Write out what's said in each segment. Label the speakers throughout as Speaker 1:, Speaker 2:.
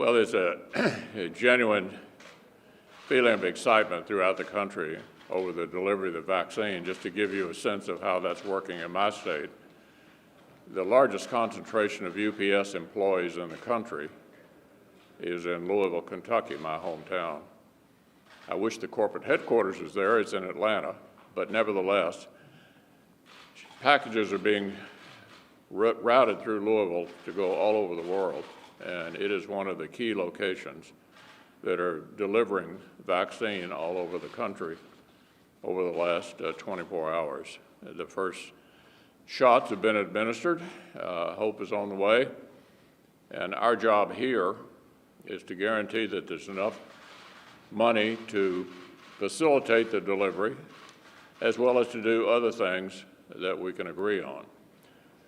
Speaker 1: Well, there's a genuine feeling of excitement throughout the country over the delivery of the vaccine. Just to give you a sense of how that's working in my state, the largest concentration of UPS employees in the country is in Louisville, Kentucky, my hometown. I wish the corporate headquarters was there. It's in Atlanta, but nevertheless, packages are being routed through Louisville to go all over the world, and it is one of the key locations that are delivering vaccine all over the country over the last 24 hours. The first shots have been administered. Hope is on the way, and our job here is to guarantee that there's enough money to facilitate the delivery, as well as to do other things that we can agree on.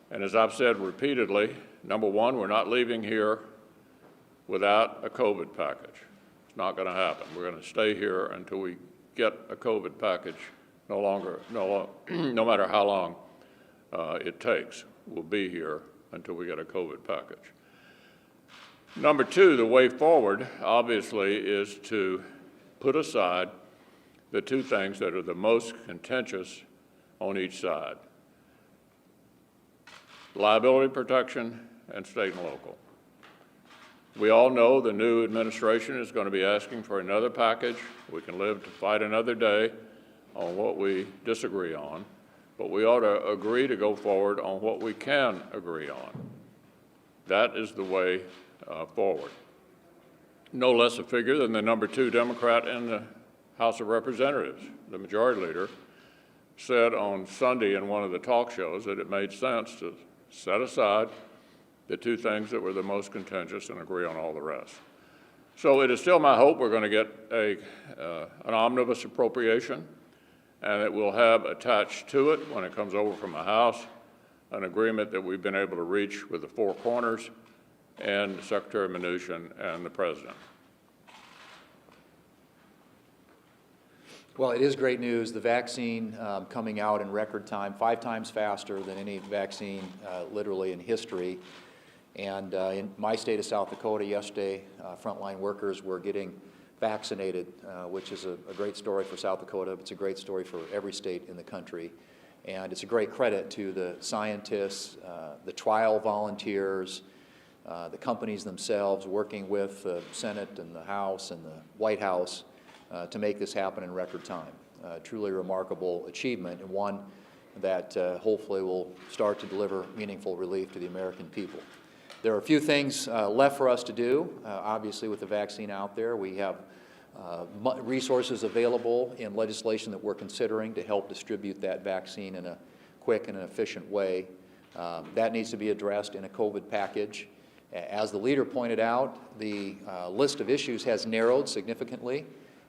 Speaker 1: And as I've said repeatedly, number one, we're not leaving here without a COVID package. It's not going to happen. We're going to stay here until we get a COVID package, no matter how long it takes. We'll be here until we get a COVID package. Number two, the way forward, obviously, is to put aside the two things that are the most contentious on each side: liability protection and state and local. We all know the new administration is going to be asking for another package. We can live to fight another day on what we disagree on, but we ought to agree to go forward on what we can agree on. That is the way forward. No less a figure than the number two Democrat in the House of Representatives, the majority leader, said on Sunday in one of the talk shows that it made sense to set aside the two things that were the most contentious and agree on all the rest. So it is still my hope we're going to get an omnibus appropriation, and it will have attached to it, when it comes over from the House, an agreement that we've been able to reach with the four corners and Secretary Mnuchin and the President.
Speaker 2: Well, it is great news. The vaccine coming out in record time, 5 times faster than any vaccine literally in history. And in my state of South Dakota yesterday, frontline workers were getting vaccinated, which is a great story for South Dakota. It's a great story for every state in the country. And it's a great credit to the scientists, the trial volunteers, the companies themselves working with the Senate and the House and the White House to make this happen in record time. Truly remarkable achievement, and one that hopefully will start to deliver meaningful relief to the American people. There are a few things left for us to do. Obviously, with the vaccine out there, we have resources available in legislation that we're considering to help distribute that vaccine in a quick and an efficient way. That needs to be addressed in a COVID package. As the leader pointed out, the list of issues has narrowed significantly,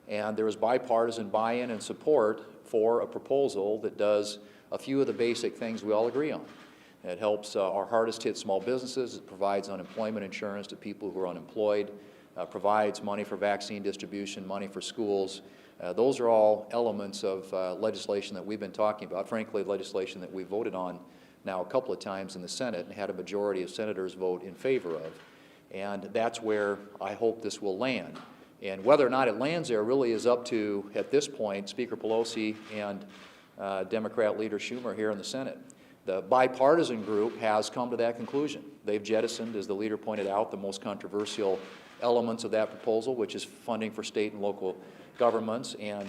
Speaker 2: and there is bipartisan buy-in and support for a proposal that does a few of the basic things we all agree on. It helps our hardest hit small businesses. It provides unemployment insurance to people who are unemployed, provides money for vaccine distribution, money for schools. Those are all elements of legislation that we've been talking about, frankly, legislation that we voted on now a couple of times in the Senate and had a majority of senators vote in favor of. And that's where I hope this will land. And whether or not it lands there really is up to, at this point, Speaker Pelosi and Democrat Leader Schumer here in the Senate. The bipartisan group has come to that conclusion. They've jettisoned, as the leader pointed out, the most controversial elements of that proposal, which is funding for state and local governments and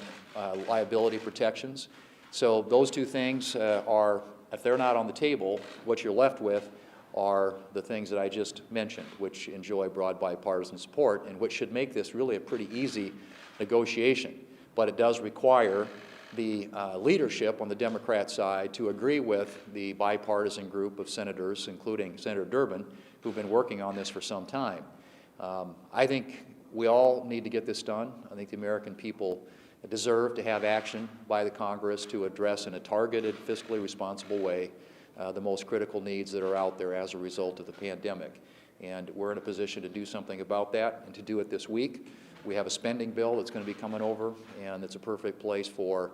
Speaker 2: liability protections. So those two things are, if they're not on the table, what you're left with are the things that I just mentioned, which enjoy broad bipartisan support and which should make this really a pretty easy negotiation. But it does require the leadership on the Democrat side to agree with the bipartisan group of senators, including Senator Durbin, who've been working on this for some time. I think we all need to get this done. I think the American people deserve to have action by the Congress to address in a targeted, fiscally responsible way the most critical needs that are out there as a result of the pandemic. And we're in a position to do something about that and to do it this week. We have a spending bill that's going to be coming over, and it's a perfect place for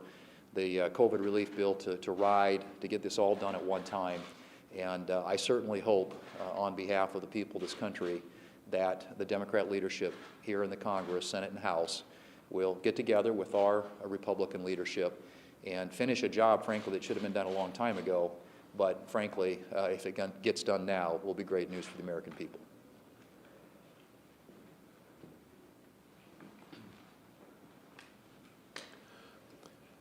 Speaker 2: the COVID relief bill to ride, to get this all done at one time. And I certainly hope, on behalf of the people of this country, that the Democrat leadership here in the Congress, Senate and House, will get together with our Republican leadership and finish a job, frankly, that should have been done a long time ago. But frankly, if it gets done now, it will be great news for the American people.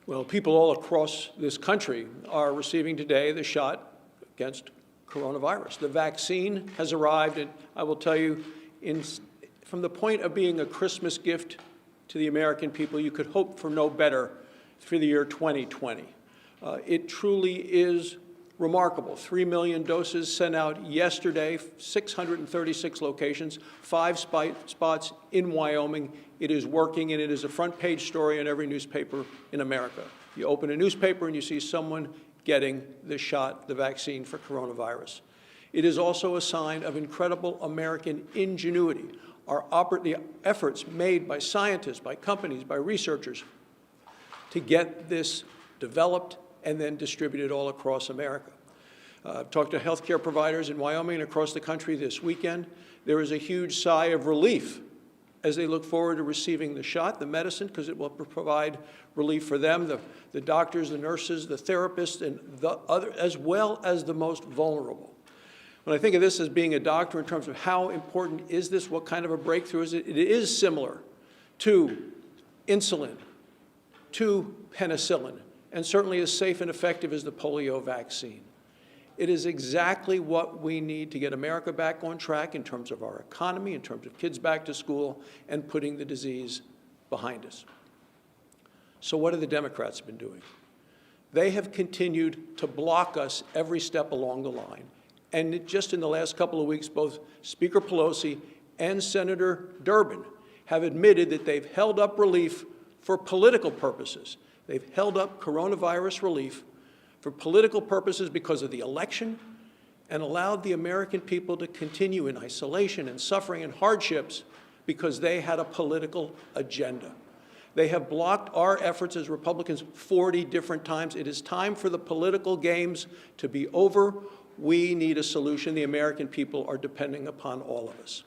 Speaker 3: Well, people all across this country are receiving today the shot against coronavirus. The vaccine has arrived, and I will tell you, from the point of being a Christmas gift to the American people, you could hope for no better for the year 2020. It truly is remarkable. 3 million doses sent out yesterday, 636 locations, 5 spots in Wyoming. It is working, and it is a front-page story in every newspaper in America. You open a newspaper and you see someone getting the shot, the vaccine for coronavirus. It is also a sign of incredible American ingenuity. The efforts made by scientists, by companies, by researchers to get this developed and then distributed all across America. I've talked to healthcare providers in Wyoming and across the country this weekend. There is a huge sigh of relief as they look forward to receiving the shot, the medicine, because it will provide relief for them, the doctors, the nurses, the therapists, and the other, as well as the most vulnerable. When I think of this as being a doctor in terms of how important is this, what kind of a breakthrough is it, it is similar to insulin, to penicillin, and certainly as safe and effective as the polio vaccine. It is exactly what we need to get America back on track in terms of our economy, in terms of kids back to school, and putting the disease behind us. So what have the Democrats been doing? They have continued to block us every step along the line. And just in the last couple of weeks, both Speaker Pelosi and Senator Durbin have admitted that they've held up relief for political purposes. They've held up coronavirus relief for political purposes because of the election and allowed the American people to continue in isolation and suffering and hardships because they had a political agenda. They have blocked our efforts as Republicans 40 different times. It is time for the political games to be over. We need a solution. The American people are depending upon all of us.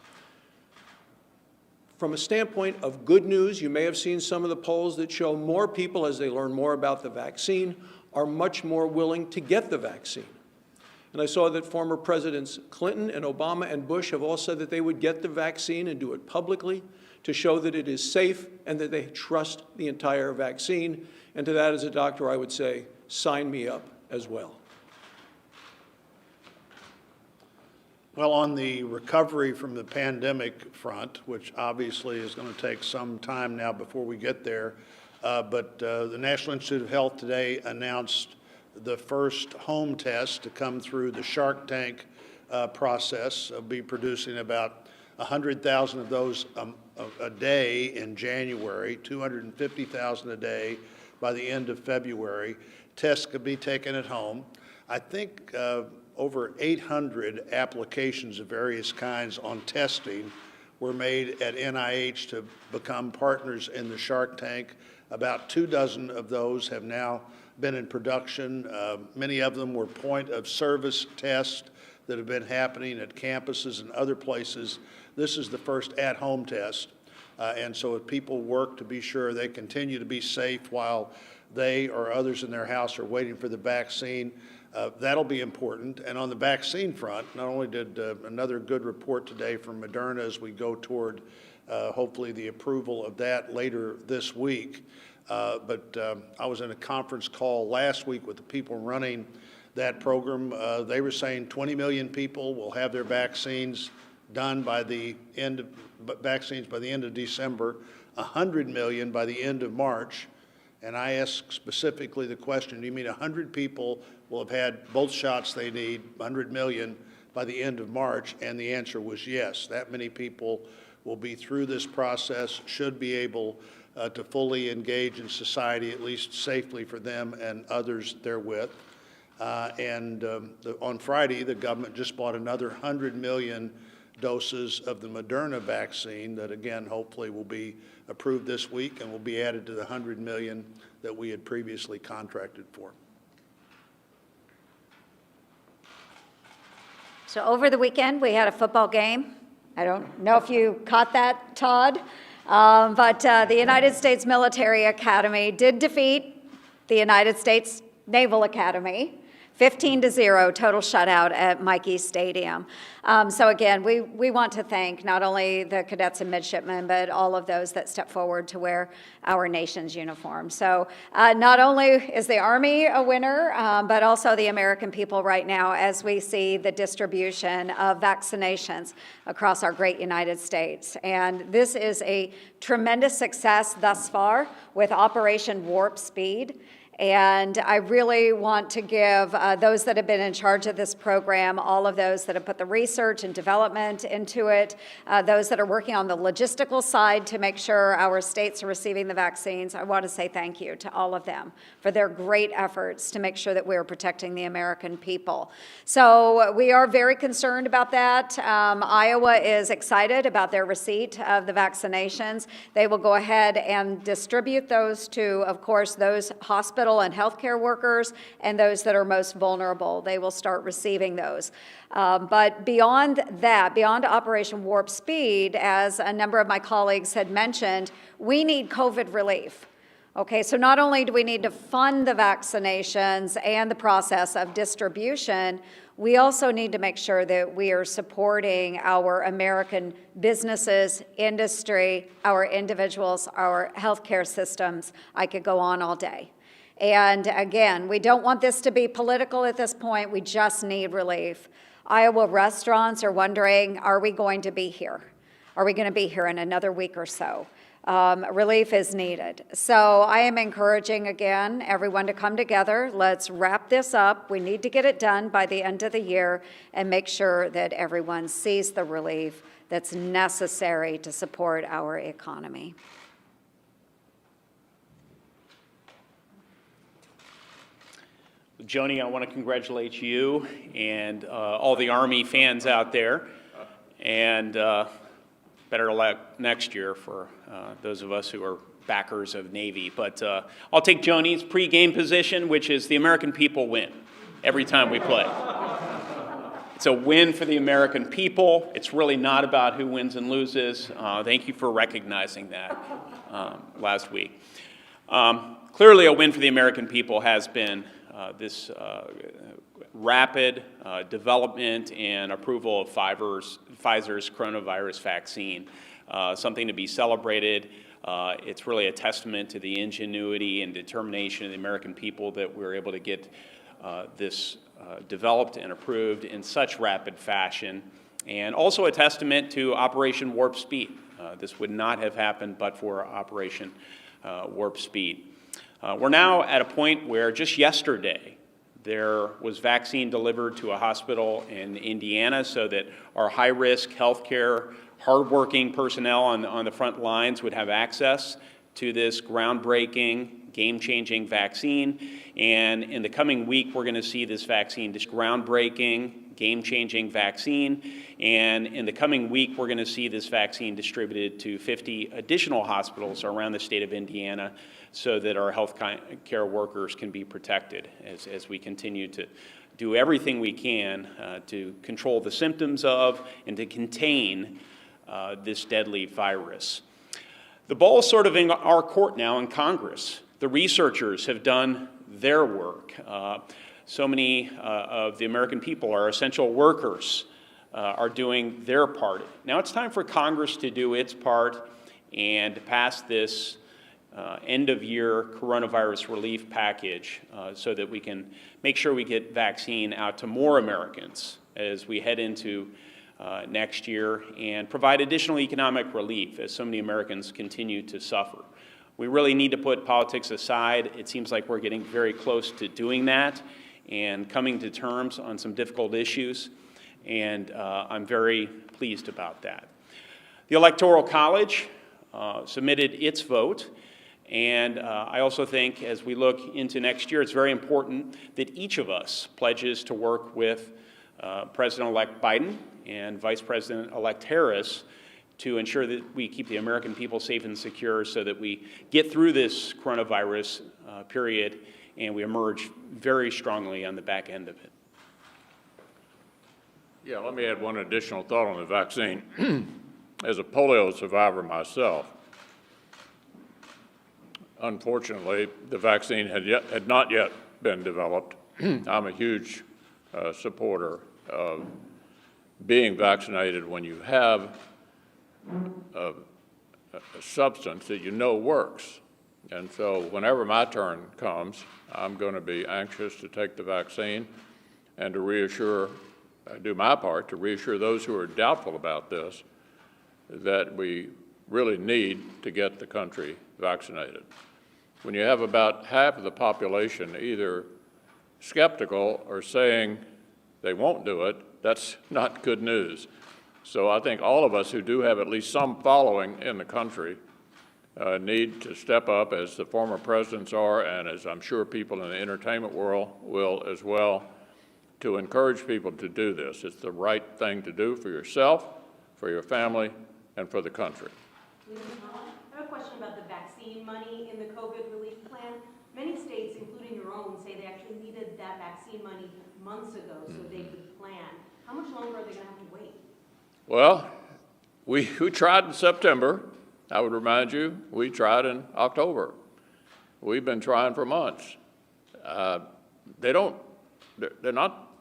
Speaker 3: From a standpoint of good news, you may have seen some of the polls that show more people, as they learn more about the vaccine, are much more willing to get the vaccine. And I saw that former Presidents Clinton and Obama and Bush have all said that they would get the vaccine and do it publicly to show that it is safe and that they trust the entire vaccine. And to that, as a doctor, I would say, sign me up as well.
Speaker 4: Well, on the recovery from the pandemic front, which obviously is going to take some time now before we get there, but the National Institute of Health today announced the first home test to come through the Shark Tank process. They'll be producing about 100,000 of those a day in January, 250,000 a day by the end of February. Tests could be taken at home. I think over 800 applications of various kinds on testing were made at NIH to become partners in the Shark Tank. About 24 of those have now been in production. Many of them were point-of-service tests that have been happening at campuses and other places. This is the first at-home test. And so if people work to be sure they continue to be safe while they or others in their house are waiting for the vaccine, that'll be important. And on the vaccine front, not only did another good report today from Moderna as we go toward hopefully the approval of that later this week, but I was in a conference call last week with the people running that program. They were saying 20 million people will have their vaccines done by the end of December, 100 million by the end of March. And I asked specifically the question, do you mean 100 people will have had both shots they need, 100 million, by the end of March? And the answer was yes. That many people will be through this process, should be able to fully engage in society, at least safely for them and others therewith. On Friday, the government just bought another 100 million doses of the Moderna vaccine that, again, hopefully will be approved this week and will be added to the 100 million that we had previously contracted for.
Speaker 5: So over the weekend, we had a football game. I don't know if you caught that, Todd, but the United States Military Academy did defeat the United States Naval Academy, 15-0 total shutout at Mikey Stadium. So again, we want to thank not only the cadets and midshipmen, but all of those that step forward to wear our nation's uniform. So not only is the Army a winner, but also the American people right now as we see the distribution of vaccinations across our great United States. And this is a tremendous success thus far with Operation Warp Speed. And I really want to give those that have been in charge of this program, all of those that have put the research and development into it, those that are working on the logistical side to make sure our states are receiving the vaccines, I want to say thank you to all of them for their great efforts to make sure that we're protecting the American people. So we are very concerned about that. Iowa is excited about their receipt of the vaccinations. They will go ahead and distribute those to, of course, those hospitals and healthcare workers and those that are most vulnerable. They will start receiving those. But beyond that, beyond Operation Warp Speed, as a number of my colleagues had mentioned, we need COVID relief. Okay, so not only do we need to fund the vaccinations and the process of distribution, we also need to make sure that we are supporting our American businesses, industry, our individuals, our healthcare systems. I could go on all day. And again, we don't want this to be political at this point. We just need relief. Iowa restaurants are wondering, are we going to be here? Are we going to be here in another week or so? Relief is needed. So I am encouraging, again, everyone to come together. Let's wrap this up. We need to get it done by the end of the year and make sure that everyone sees the relief that's necessary to support our economy.
Speaker 6: Joni, I want to congratulate you and all the Army fans out there, and better luck next year for those of us who are backers of Navy. But I'll take Joni's pregame position, which is the American people win every time we play. It's a win for the American people. It's really not about who wins and loses. Thank you for recognizing that last week. Clearly, a win for the American people has been this rapid development and approval of Pfizer's coronavirus vaccine, something to be celebrated. It's really a testament to the ingenuity and determination of the American people that we were able to get this developed and approved in such rapid fashion, and also a testament to Operation Warp Speed. This would not have happened but for Operation Warp Speed. We're now at a point where just yesterday there was vaccine delivered to a hospital in Indiana so that our high-risk healthcare, hardworking personnel on the front lines would have access to this groundbreaking, game-changing vaccine. And in the coming week, we're going to see this vaccine, this groundbreaking, game-changing vaccine. And in the coming week, we're going to see this vaccine distributed to 50 additional hospitals around the state of Indiana, so that our health care workers can be protected as we continue to do everything we can to control the symptoms of and to contain this deadly virus. The ball is sort of in our court now in Congress. The researchers have done their work. So many of the American people, our essential workers, are doing their part. Now it's time for Congress to do its part and to pass this end-of-year coronavirus relief package so that we can make sure we get vaccine out to more Americans as we head into next year and provide additional economic relief as so many Americans continue to suffer. We really need to put politics aside. It seems like we're getting very close to doing that and coming to terms on some difficult issues, and I'm very pleased about that. The Electoral College submitted its vote. And I also think as we look into next year, it's very important that each of us pledges to work with President-elect Biden and Vice President-elect Harris to ensure that we keep the American people safe and secure so that we get through this coronavirus period and we emerge very strongly on the back end of it.
Speaker 1: Yeah, let me add one additional thought on the vaccine. As a polio survivor myself, unfortunately, the vaccine had not yet been developed. I'm a huge supporter of being vaccinated when you have a substance that you know works. And so whenever my turn comes, I'm going to be anxious to take the vaccine and to reassure, do my part to reassure those who are doubtful about this that we really need to get the country vaccinated. When you have about half of the population either skeptical or saying they won't do it, that's not good news. So I think all of us who do have at least some following in the country need to step up, as the former presidents are, and as I'm sure people in the entertainment world will as well, to encourage people to do this. It's the right thing to do for yourself, for your family, and for the country.
Speaker 7: I have a question about the vaccine money in the COVID relief plan. Many states, including your own, say they actually needed that vaccine money months ago so they could plan. How much longer are they going to have to wait?
Speaker 1: Well, we tried in September. I would remind you, we tried in October. We've been trying for months. They're not,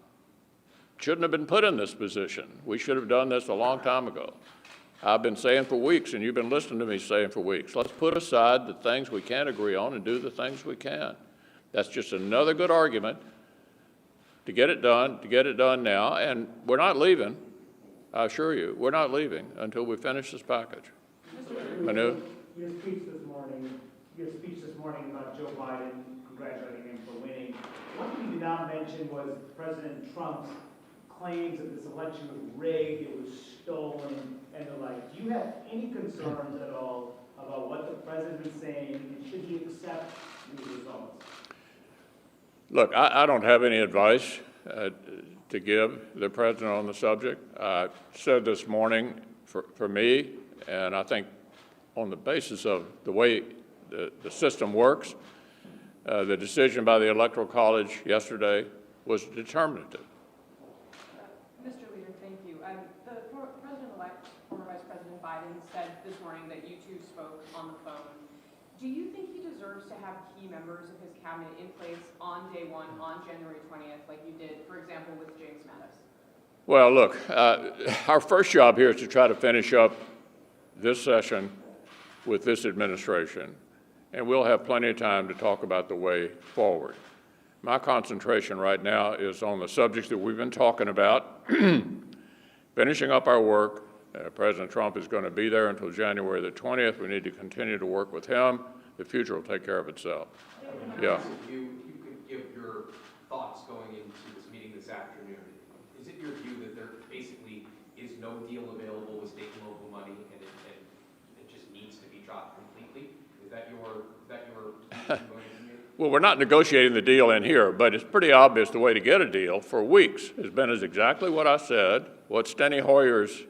Speaker 1: shouldn't have been put in this position. We should have done this a long time ago. I've been saying for weeks, and you've been listening to me saying for weeks, let's put aside the things we can't agree on and do the things we can. That's just another good argument to get it done now, and we're not leaving. I assure you, we're not leaving until we finish this package. Manu?
Speaker 8: Your speech this morning about Joe Biden, congratulating him for winning. One thing you did not mention was President Trump's claims that this election was rigged, it was stolen, and the like. Do you have any concerns at all about what the president is saying, and should he accept these results?
Speaker 1: Look, I don't have any advice to give the president on the subject. I said this morning, for me, and I think on the basis of the way the system works, the decision by the Electoral College yesterday was determinative.
Speaker 9: Mr. Leader, thank you. The President-elect, former Vice President Biden, said this morning that you two spoke on the phone. Do you think he deserves to have key members of his cabinet in place on day one, on January 20th, like you did, for example, with James Mattis?
Speaker 1: Well, look, our first job here is to try to finish up this session with this administration, and we'll have plenty of time to talk about the way forward. My concentration right now is on the subjects that we've been talking about, finishing up our work. President Trump is going to be there until January the 20th. We need to continue to work with him. The future will take care of itself. Yeah.
Speaker 10: If you could give your thoughts going into this meeting this afternoon. Is it your view that there basically is no deal available with state and local money, and it just needs to be dropped completely? Is that your position going into the meeting?
Speaker 1: Well, we're not negotiating the deal in here, but it's pretty obvious the way to get a deal for weeks has been exactly what I said, what Steny Hoyer's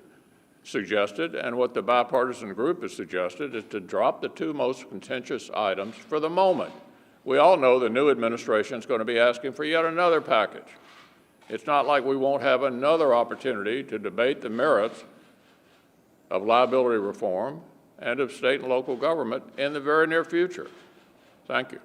Speaker 1: suggested, and what the bipartisan group has suggested, is to drop the two most contentious items for the moment. We all know the new administration is going to be asking for yet another package. It's not like we won't have another opportunity to debate the merits of liability reform and of state and local government in the very near future. Thank you.